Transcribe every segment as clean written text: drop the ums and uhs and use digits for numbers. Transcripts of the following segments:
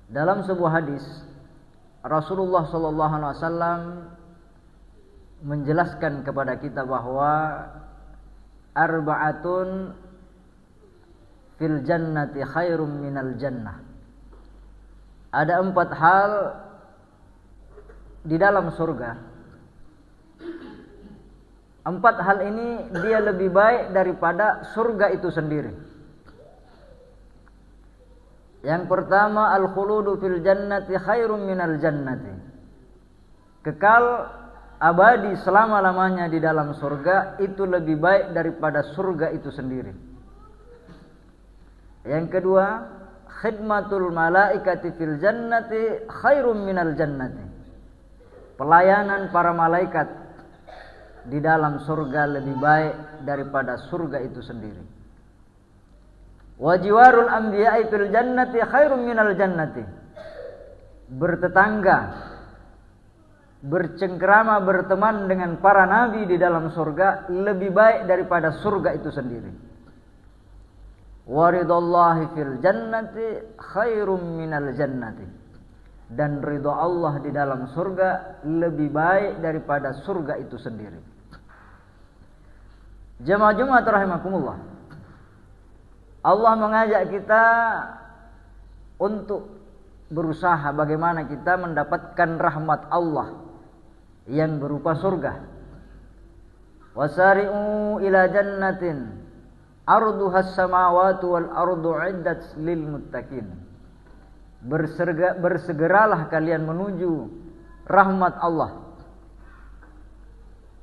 Dalam sebuah hadis Rasulullah sallallahu alaihi wasallam menjelaskan kepada kita bahwa arba'atun fil jannati khairum minal jannah. Ada 4 hal di dalam surga. 4 hal ini dia lebih baik daripada surga itu sendiri. Yang pertama, al-khuludu fil jannati khairum minal jannati. Kekal abadi selama-lamanya di dalam surga itu lebih baik daripada surga itu sendiri. Yang kedua, khidmatul malaikati fil jannati khairum minal jannati. Pelayanan para malaikat di dalam surga lebih baik daripada surga itu sendiri. Wa jiwarul anbiya'i fil jannati khairum minal jannati. Bertetangga, bercengkrama, berteman dengan para nabi di dalam surga lebih baik daripada surga itu sendiri. Waridallahi fil jannati khairum minal jannati. Dan ridha Allah di dalam surga lebih baik daripada surga itu sendiri. Jemaah Jumat rahimakumullah, Allah mengajak kita untuk berusaha bagaimana kita mendapatkan rahmat Allah yang berupa surga. Wasari'u ila jannatin arduhas samawati wal ardu 'iddat lil muttaqin. Bersegeralah kalian menuju rahmat Allah,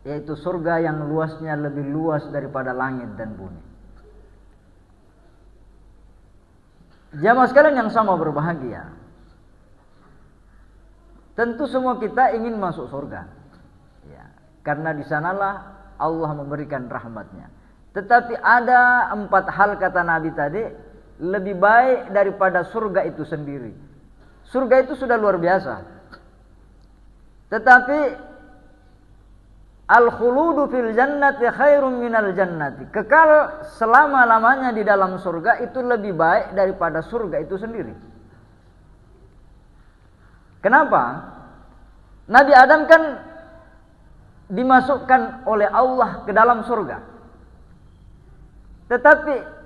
yaitu surga yang luasnya lebih luas daripada langit dan bumi. Jamaah sekalian yang sama berbahagia, tentu semua kita ingin masuk surga, ya, karena di sanalah Allah memberikan rahmatnya. Tetapi ada 4 hal kata Nabi tadi lebih baik daripada surga itu sendiri. Surga itu sudah luar biasa, tetapi al-khuludu fil jannati khairum minal jannati. Kekal selama-lamanya di dalam surga itu lebih baik daripada surga itu sendiri. Kenapa? Nabi Adam kan dimasukkan oleh Allah ke dalam surga, tetapi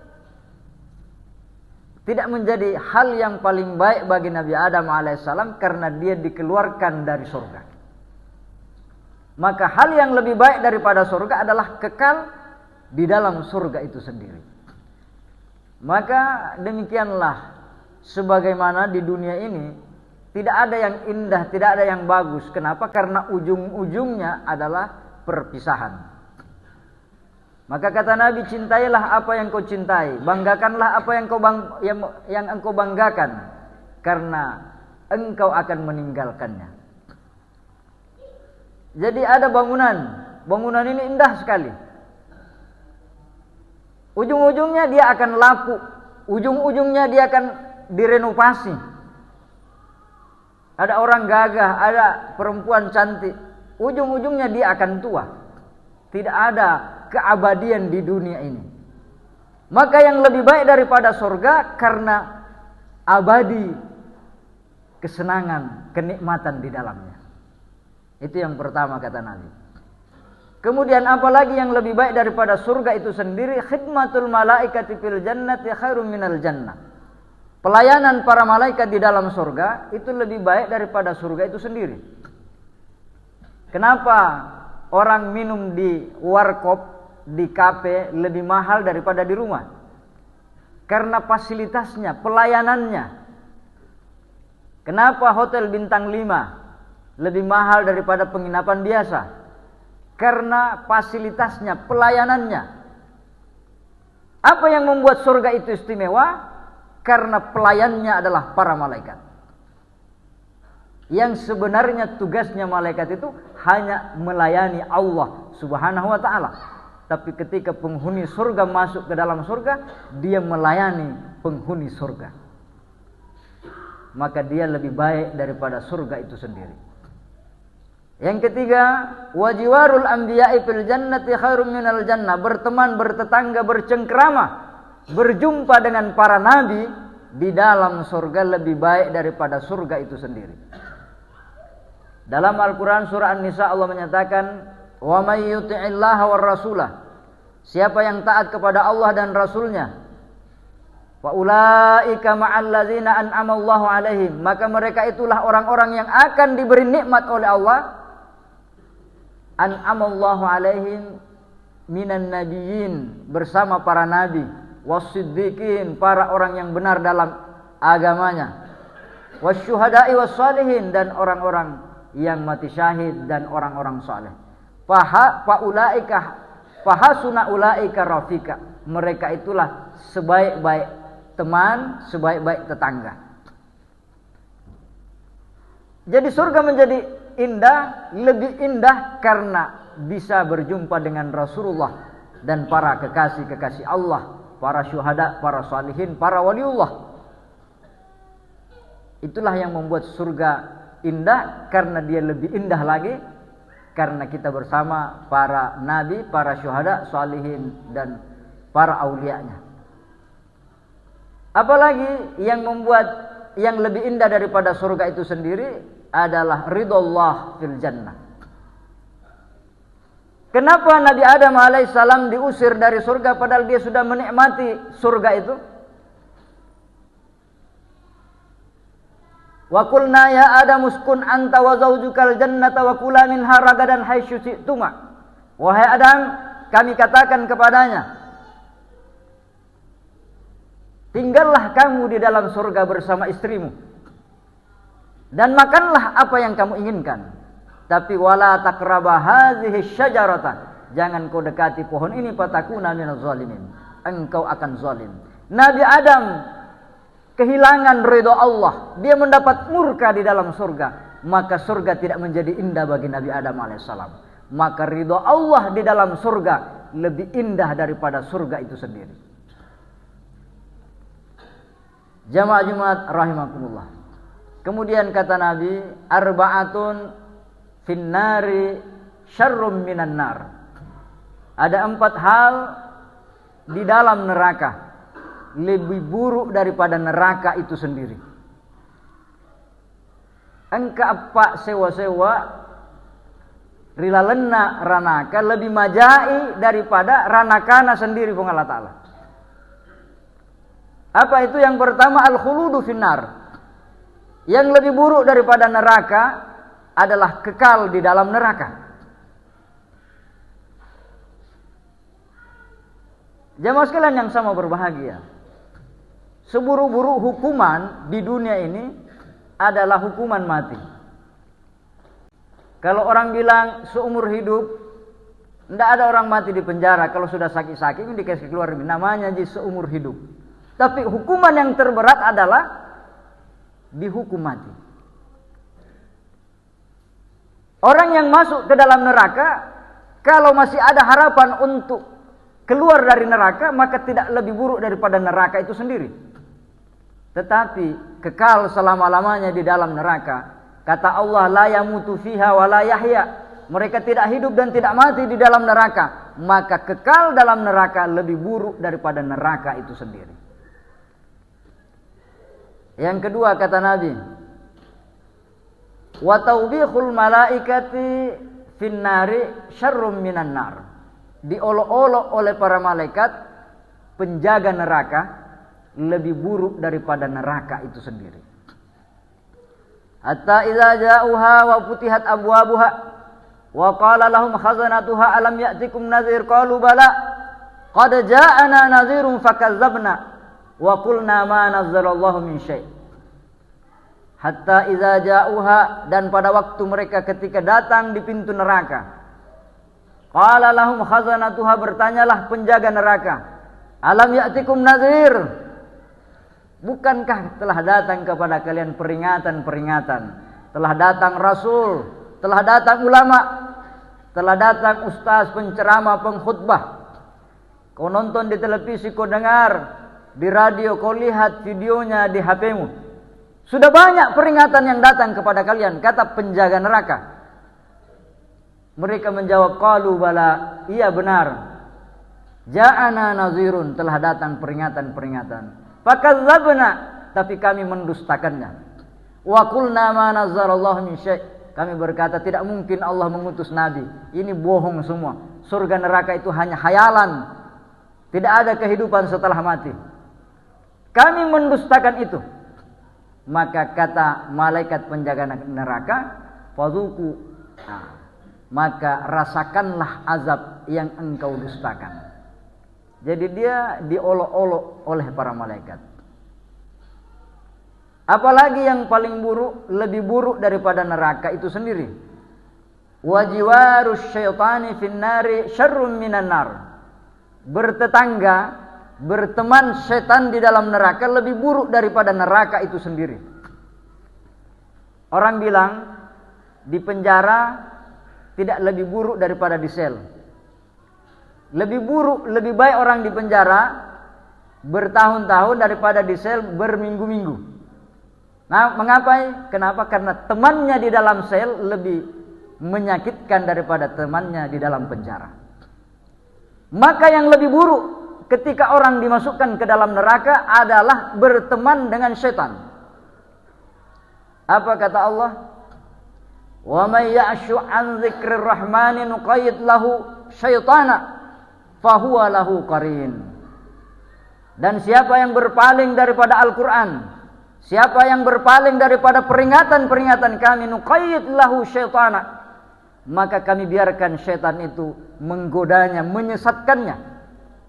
tidak menjadi hal yang paling baik bagi Nabi Adam alaihissalam karena dia dikeluarkan dari surga. Maka hal yang lebih baik daripada surga adalah kekal di dalam surga itu sendiri. Maka demikianlah sebagaimana di dunia ini tidak ada yang indah, tidak ada yang bagus. Kenapa? Karena ujung-ujungnya adalah perpisahan. Maka kata Nabi, cintailah apa yang kau cintai, banggakanlah apa yang engkau banggakan, karena engkau akan meninggalkannya. Jadi ada bangunan ini indah sekali. Ujung-ujungnya dia akan lapuk, ujung-ujungnya dia akan direnovasi. Ada orang gagah, ada perempuan cantik, ujung-ujungnya dia akan tua. Tidak ada keabadian di dunia ini. Maka yang lebih baik daripada surga karena abadi kesenangan, kenikmatan di dalamnya. Itu yang pertama kata Nabi. Kemudian apalagi yang lebih baik daripada surga itu sendiri? Khidmatul malaikati fil jannati khairum minal jannah. Pelayanan para malaikat di dalam surga itu lebih baik daripada surga itu sendiri. Kenapa orang minum di warkop, di kafe lebih mahal daripada di rumah? Karena fasilitasnya, pelayanannya. Kenapa hotel bintang 5 lebih mahal daripada penginapan biasa? Karena fasilitasnya, pelayanannya. Apa yang membuat surga itu istimewa? Karena pelayannya adalah para malaikat. Yang sebenarnya tugasnya malaikat itu hanya melayani Allah Subhanahu wa ta'ala. Tapi ketika penghuni surga masuk ke dalam surga, dia melayani penghuni surga. Maka dia lebih baik daripada surga itu sendiri. Yang ketiga, wajiwarul anbiya'i fil jannati khairum minal jannah. Berteman, bertetangga, bercengkrama, berjumpa dengan para nabi di dalam surga lebih baik daripada surga itu sendiri. Dalam Al-Quran surah An-Nisa Allah menyatakan, wa may yuti'illaha war rasulah, siapa yang taat kepada Allah dan Rasulnya, wa ulaika ma'al ladzina an'ama Allahu alaihim, maka mereka itulah orang-orang yang akan diberi nikmat oleh Allah. An'ama Allahu alaihim minan nabiyyin, bersama para nabi, wasiddiqin, para orang yang benar dalam agamanya, wasyuhada'i wassalihin, dan orang-orang yang mati syahid dan orang-orang saleh. Fahasuna ulaika rafika, mereka itulah sebaik-baik teman, sebaik-baik tetangga. Jadi surga menjadi indah, lebih indah karena bisa berjumpa dengan Rasulullah dan para kekasih-kekasih Allah, para syuhada, para salihin, para waliullah. Itulah yang membuat surga indah, karena dia lebih indah lagi karena kita bersama para nabi, para syuhada, salihin, dan para aulianya. Apalagi yang membuat yang lebih indah daripada surga itu sendiri adalah ridullah fil jannah. Kenapa Nabi Adam alaihissalam diusir dari surga padahal dia sudah menikmati surga itu? Wa qulna ya Adam uskun anta wa zaujukal jannata wa kula minha ragadan haitsu syi'tuma. Wahai Adam, kami katakan kepadanya, tinggallah kamu di dalam surga bersama istrimu dan makanlah apa yang kamu inginkan. Tapi wala taqraba hadhihi syajarata, jangan kau dekati pohon ini, fatakuna minaz zalimin, engkau akan zalim. Nabi Adam kehilangan ridha Allah, dia mendapat murka di dalam surga, maka surga tidak menjadi indah bagi Nabi Adam alaihissalam. Maka ridha Allah di dalam surga lebih indah daripada surga itu sendiri. Jamaah Jumat rahimakumullah. Kemudian kata Nabi, arba'atun finnari syarrum minan nar. Ada 4 hal di dalam neraka lebih buruk daripada neraka itu sendiri. Engka apa sewa-sewa rila lena ranaka lebih majai daripada ranakana sendiri pun Allah Ta'ala. Apa itu? Yang pertama, al-khuludu finnar. Yang lebih buruk daripada neraka adalah kekal di dalam neraka. Jamaah sekalian yang sama berbahagia, seburuk-buruk hukuman di dunia ini adalah hukuman mati. Kalau orang bilang seumur hidup, tidak ada orang mati di penjara. Kalau sudah sakit-sakit ini dikasih keluar, namanya jadi seumur hidup. Tapi hukuman yang terberat adalah dihukum mati. Orang yang masuk ke dalam neraka, kalau masih ada harapan untuk keluar dari neraka, maka tidak lebih buruk daripada neraka itu sendiri. Tetapi kekal selama-lamanya di dalam neraka, kata Allah, la yamutu fiha wa la yahya, mereka tidak hidup dan tidak mati di dalam neraka, maka kekal dalam neraka lebih buruk daripada neraka itu sendiri. Yang kedua kata Nabi, wa tawbihul malaikati finnari syarrum minan nar, diolok-olok oleh para malaikat penjaga neraka lebih buruk daripada neraka itu sendiri. Hatta idza ja'uha wa futihat abwabuha wa qala lahum khazanatuha alam ya'tikum nadhir qalu bala qad ja'ana nadhirun fakazzabna wa qulna ma nazzalallahu min syai'. Hatta idza ja'uha, dan pada waktu mereka ketika datang di pintu neraka, qala lahum khazanatuha, bertanyalah penjaga neraka, alam ya'tikum nadhir, bukankah telah datang kepada kalian peringatan-peringatan? Telah datang Rasul, telah datang ulama, telah datang ustaz, penceramah, pengkhutbah. Kau nonton di televisi, kau dengar di radio, kau lihat videonya di HP-mu. Sudah banyak peringatan yang datang kepada kalian, kata penjaga neraka. Mereka menjawab, qalu bala, iya benar. Ja'ana nazirun, telah datang peringatan-peringatan. Fakadzabna, tapi kami mendustakannya. Wa qulna ma nazzarallahu min syai'. Kami berkata tidak mungkin Allah mengutus nabi. Ini bohong semua. Surga neraka itu hanya hayalan. Tidak ada kehidupan setelah mati. Kami mendustakan itu. Maka kata malaikat penjaga neraka, fadzuku, maka rasakanlah azab yang engkau dustakan. Jadi dia diolok-olok oleh para malaikat. Apalagi yang paling buruk, lebih buruk daripada neraka itu sendiri. Wa jiwarus syaitani fin nari syarrun minan nar. Bertetangga, berteman setan di dalam neraka lebih buruk daripada neraka itu sendiri. Orang bilang di penjara tidak lebih buruk daripada di sel. Lebih buruk, lebih baik orang di penjara bertahun-tahun daripada di sel berminggu-minggu. Nah, mengapa? Kenapa? Karena temannya di dalam sel lebih menyakitkan daripada temannya di dalam penjara. Maka yang lebih buruk ketika orang dimasukkan ke dalam neraka adalah berteman dengan setan. Apa kata Allah? Wa may ya'shu 'an dzikrir rahmani nuqayyid lahu syaitana fahuwa lahu qarin. Dan siapa yang berpaling daripada Al-Qur'an, siapa yang berpaling daripada peringatan-peringatan kami, nuqayyid lahu syaitana, maka kami biarkan syaitan itu menggodanya, menyesatkannya,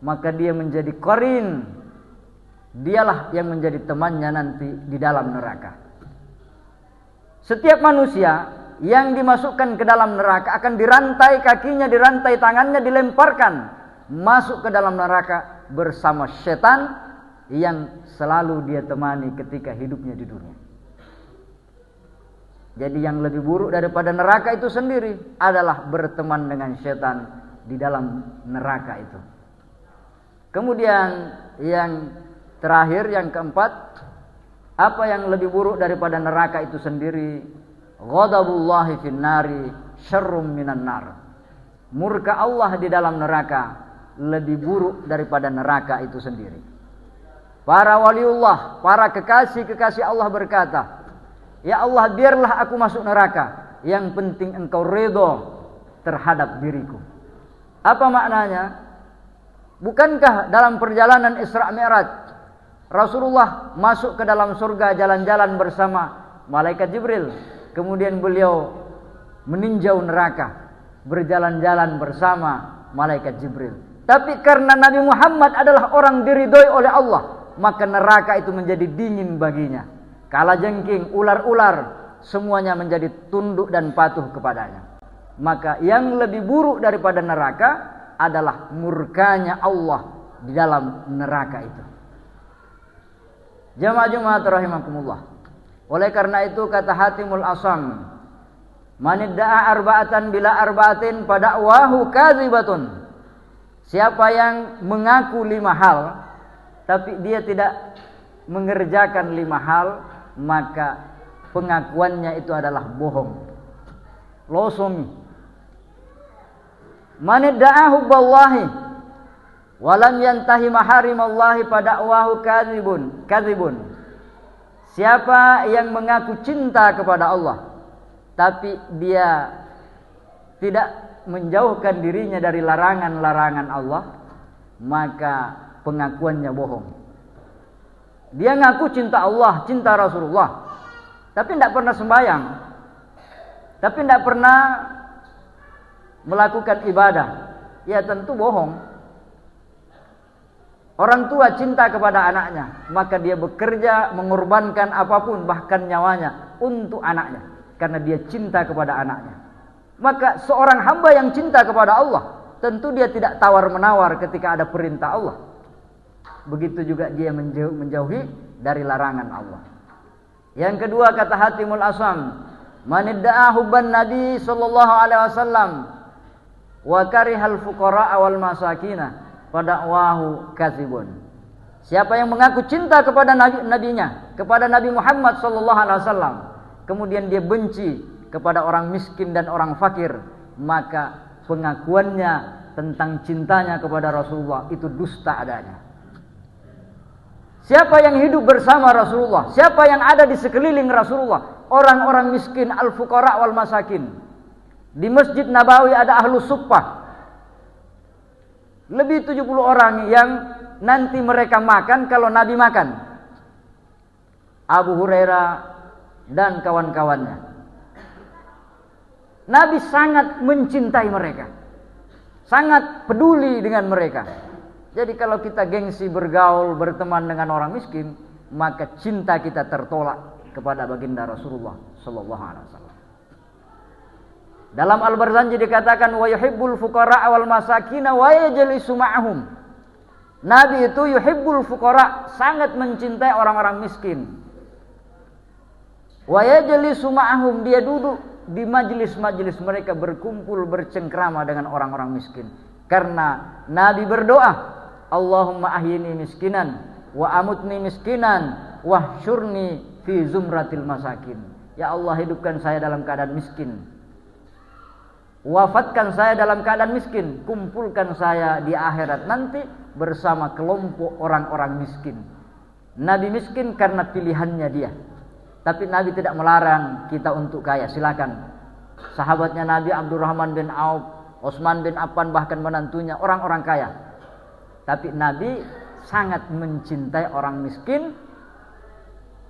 maka dia menjadi qarin. Dialah yang menjadi temannya nanti di dalam neraka. Setiap manusia yang dimasukkan ke dalam neraka akan dirantai kakinya, dirantai tangannya, dilemparkan masuk ke dalam neraka bersama setan yang selalu dia temani ketika hidupnya di dunia. Jadi yang lebih buruk daripada neraka itu sendiri adalah berteman dengan setan di dalam neraka itu. Kemudian yang terakhir, yang keempat, apa yang lebih buruk daripada neraka itu sendiri? Ghadabullahi fin nari syarrum minan nar. Murka Allah di dalam neraka lebih buruk daripada neraka itu sendiri. Para waliullah, para kekasih-kekasih Allah berkata, ya Allah, biarlah aku masuk neraka, yang penting engkau ridho terhadap diriku. Apa maknanya? Bukankah dalam perjalanan Isra Mi'raj Rasulullah masuk ke dalam surga jalan-jalan bersama malaikat Jibril, kemudian beliau meninjau neraka berjalan-jalan bersama malaikat Jibril. Tapi karena Nabi Muhammad adalah orang diridhoi oleh Allah, maka neraka itu menjadi dingin baginya. Kalajengking, ular-ular, semuanya menjadi tunduk dan patuh kepadanya. Maka yang lebih buruk daripada neraka adalah murkanya Allah di dalam neraka itu. Jamaah-jamaah rahimakumullah. Oleh karena itu kata Hatimul Asam, manidda'a arba'atan bila arba'atin pada'wahu kadzibatun. Siapa yang mengaku 5 hal tapi dia tidak mengerjakan 5 hal, maka pengakuannya itu adalah bohong. Losomi. Man idda'a hubballahi wa lam yantahi maharimallahi pada'wahu kadzibun. Siapa yang mengaku cinta kepada Allah tapi dia tidak menjauhkan dirinya dari larangan-larangan Allah, maka pengakuannya bohong. Dia ngaku cinta Allah, cinta Rasulullah, tapi tidak pernah sembahyang, tapi tidak pernah melakukan ibadah. Ya tentu bohong. Orang tua cinta kepada anaknya, maka dia bekerja mengorbankan apapun, bahkan nyawanya untuk anaknya, karena dia cinta kepada anaknya. Maka seorang hamba yang cinta kepada Allah, tentu dia tidak tawar-menawar ketika ada perintah Allah. Begitu juga dia menjauhi dari larangan Allah. Yang kedua kata Hatimul Asam, man idda'a hubban Nabi sallallahu alaihi wasallam wa karihal fuqara wal masakina fada'wahu kadzibun. Siapa yang mengaku cinta kepada nabinya, kepada Nabi Muhammad sallallahu alaihi wasallam, kemudian dia benci kepada orang miskin dan orang fakir, maka pengakuannya tentang cintanya kepada Rasulullah itu dusta adanya. Siapa yang hidup bersama Rasulullah? Siapa yang ada di sekeliling Rasulullah? Orang-orang miskin, al-fuqara wal masakin. Di Masjid Nabawi ada ahlu suffah. Lebih 70 orang yang nanti mereka makan kalau Nabi makan. Abu Hurairah dan kawan-kawannya. Nabi sangat mencintai mereka. Sangat peduli dengan mereka. Jadi kalau kita gengsi bergaul, berteman dengan orang miskin, maka cinta kita tertolak kepada baginda Rasulullah sallallahu alaihi wasallam. Dalam Al-Barzanji dikatakan wa yuhibbul fuqara wal masakin wa yajlisu ma'ahum. Nabi itu yuhibbul fuqara, sangat mencintai orang-orang miskin. Wa yajlisu ma'ahum, dia duduk di majlis-majlis mereka, berkumpul bercengkrama dengan orang-orang miskin. Karena Nabi berdoa, Allahumma ahyini miskinan wa amutni miskinan wahsyurni fi zumratil masakin. Ya Allah, hidupkan saya dalam keadaan miskin, wafatkan saya dalam keadaan miskin, kumpulkan saya di akhirat nanti bersama kelompok orang-orang miskin. Nabi miskin karena pilihannya dia. Tapi Nabi tidak melarang kita untuk kaya, silakan. Sahabatnya Nabi Abdurrahman bin Auf, Utsman bin Affan, bahkan menantunya orang-orang kaya. Tapi Nabi sangat mencintai orang miskin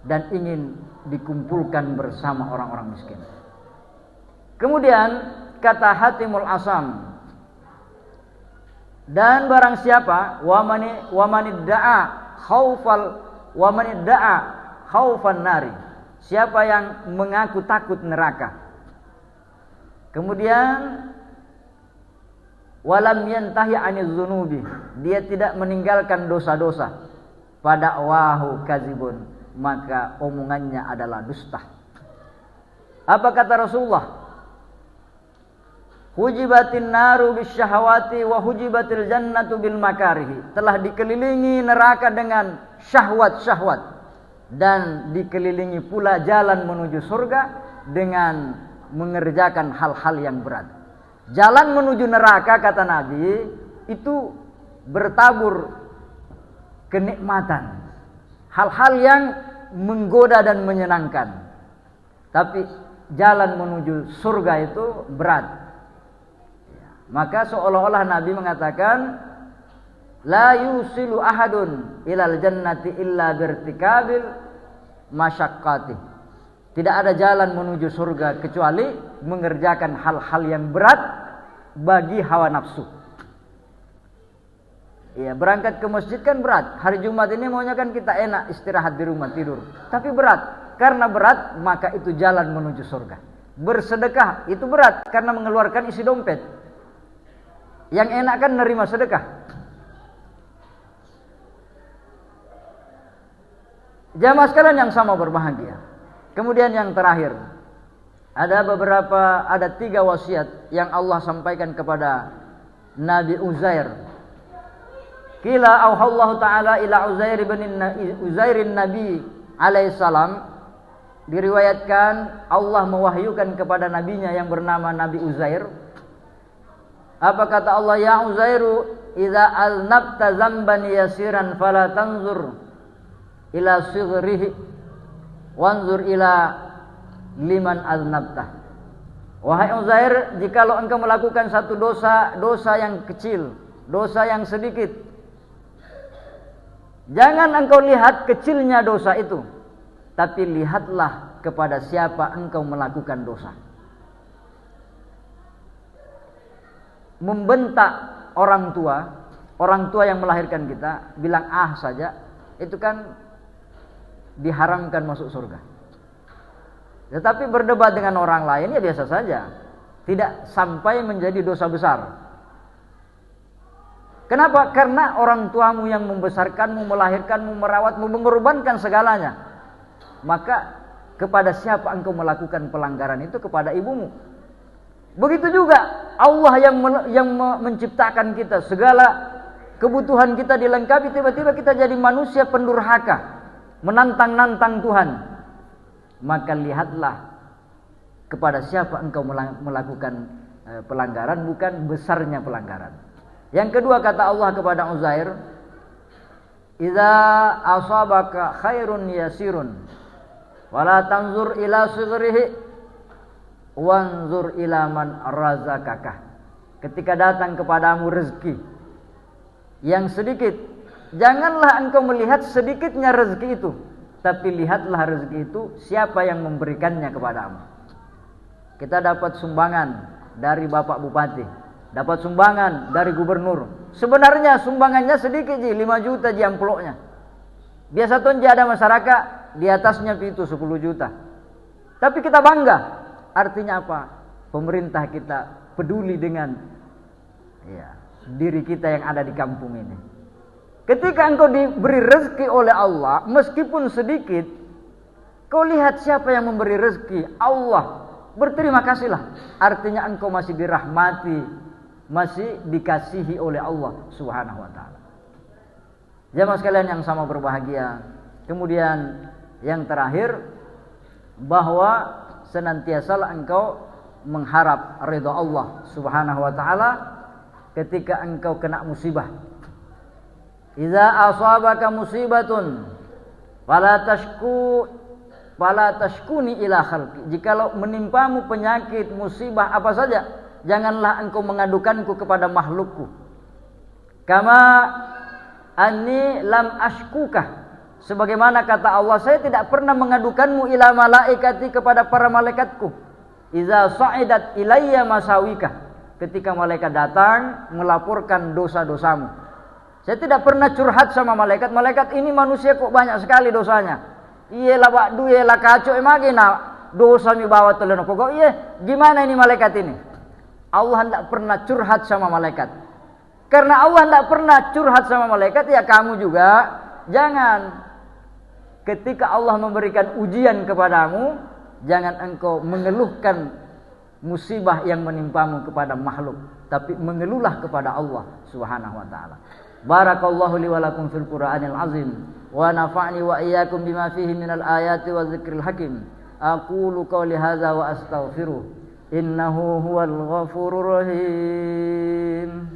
dan ingin dikumpulkan bersama orang-orang miskin. Kemudian kata Hatimul Asam, dan barang siapa wa man idda'a khaufan nari, siapa yang mengaku takut neraka, kemudian walam yantahi 'anil dzunubi, dia tidak meninggalkan dosa-dosa, pada wahu kadzibun, maka omongannya adalah dusta. Apa kata Rasulullah? Hujibatin naru bisyahawati wa hujibatil jannatu bil makarihi, telah dikelilingi neraka dengan syahwat-syahwat dan dikelilingi pula jalan menuju surga dengan mengerjakan hal-hal yang berat. Jalan menuju neraka, kata Nabi, itu bertabur kenikmatan, hal-hal yang menggoda dan menyenangkan. Tapi jalan menuju surga itu berat. Maka seolah-olah Nabi mengatakan, la yusilu ahadun ilal jannati illa birtikabil masyaqqati. Tidak ada jalan menuju surga kecuali mengerjakan hal-hal yang berat bagi hawa nafsu. Iya, berangkat ke masjid kan berat. Hari Jumat ini maunya kan kita enak istirahat di rumah tidur. Tapi berat. Karena berat, maka itu jalan menuju surga. Bersedekah itu berat karena mengeluarkan isi dompet. Yang enak kan nerima sedekah. Jamaah sekalian yang sama berbahagia. Kemudian yang terakhir, ada 3 wasiat yang Allah sampaikan kepada Nabi Uzair. Qila auhallahu ta'ala ila Uzairin Nabi alaihissalam. Diriwayatkan Allah mewahyukan kepada nabinya yang bernama Nabi Uzair. Apa kata Allah? Ya Uzairu, idza aznabta zamban yasiran fala tanzur ila sighrihi wanzur ila liman aznabta. Wahai Uzair, jikalau engkau melakukan satu dosa yang kecil, dosa yang sedikit, jangan engkau lihat kecilnya dosa itu, tapi lihatlah kepada siapa engkau melakukan dosa. Membentak orang tua yang melahirkan kita, bilang ah saja, itu kan diharamkan masuk surga. Tetapi berdebat dengan orang lain ya biasa saja, tidak sampai menjadi dosa besar. Kenapa? Karena orang tuamu yang membesarkanmu, melahirkanmu, merawatmu, mengorbankan segalanya. Maka kepada siapa engkau melakukan pelanggaran itu? Kepada ibumu. Begitu juga Allah yang menciptakan kita, segala kebutuhan kita dilengkapi, tiba-tiba kita jadi manusia pendurhaka, menantang-nantang Tuhan. Maka lihatlah kepada siapa engkau melakukan pelanggaran, bukan besarnya pelanggaran. Yang kedua kata Allah kepada Uzair, idza asabaka khairun yasirun wala tanzur ila sighrihi wanzur ila man razaqaka. Ketika datang kepadamu rezeki yang sedikit, janganlah engkau melihat sedikitnya rezeki itu, tapi lihatlah rezeki itu siapa yang memberikannya kepadamu. Kita dapat sumbangan dari Bapak Bupati, dapat sumbangan dari gubernur. Sebenarnya sumbangannya sedikit, 5 juta di amplopnya. Biasa tuh ada masyarakat di atasnya itu 10 juta. Tapi kita bangga. Artinya apa? Pemerintah kita peduli dengan diri kita yang ada di kampung ini. Ketika engkau diberi rezeki oleh Allah, meskipun sedikit, kau lihat siapa yang memberi rezeki, Allah. Berterima kasihlah. Artinya engkau masih dirahmati, masih dikasihi oleh Allah Subhanahu wa taala. Jamaah sekalian yang sama berbahagia. Kemudian yang terakhir, bahwa senantiasalah engkau mengharap ridha Allah Subhanahu wa taala ketika engkau kena musibah. Idza asabaka musibatun fala tashkuni ila khalqi. Jikalau menimpamu penyakit, musibah apa saja, janganlah engkau mengadukanku kepada makhlukku. Kama anni lam ashkuka. Sebagaimana kata Allah, saya tidak pernah mengadukanmu ila malaikati, kepada para malaikatku. Idza sa'idat ilayya masawika. Ketika malaikat datang melaporkan dosa-dosamu. Saya tidak pernah curhat sama malaikat. Malaikat ini manusia kok banyak sekali dosanya. Iyalah bak duye lah kacau emagina dosa mi bawa telenok kok. Iya, gimana ini malaikat ini? Allah tidak pernah curhat sama malaikat. Karena Allah tidak pernah curhat sama malaikat, ya kamu juga jangan. Ketika Allah memberikan ujian kepadamu, jangan engkau mengeluhkan musibah yang menimpamu kepada makhluk, tapi mengeluhlah kepada Allah Subhanahu wa taala. Barakallahu li wa lakum fil Qur'anil azim wa nafa'ni wa iyyakum bima fihi minal ayati wa dzikril hakim. Aqulu qawli hadza wa astaghfiruh. Innahu huwal ghafurur rahim.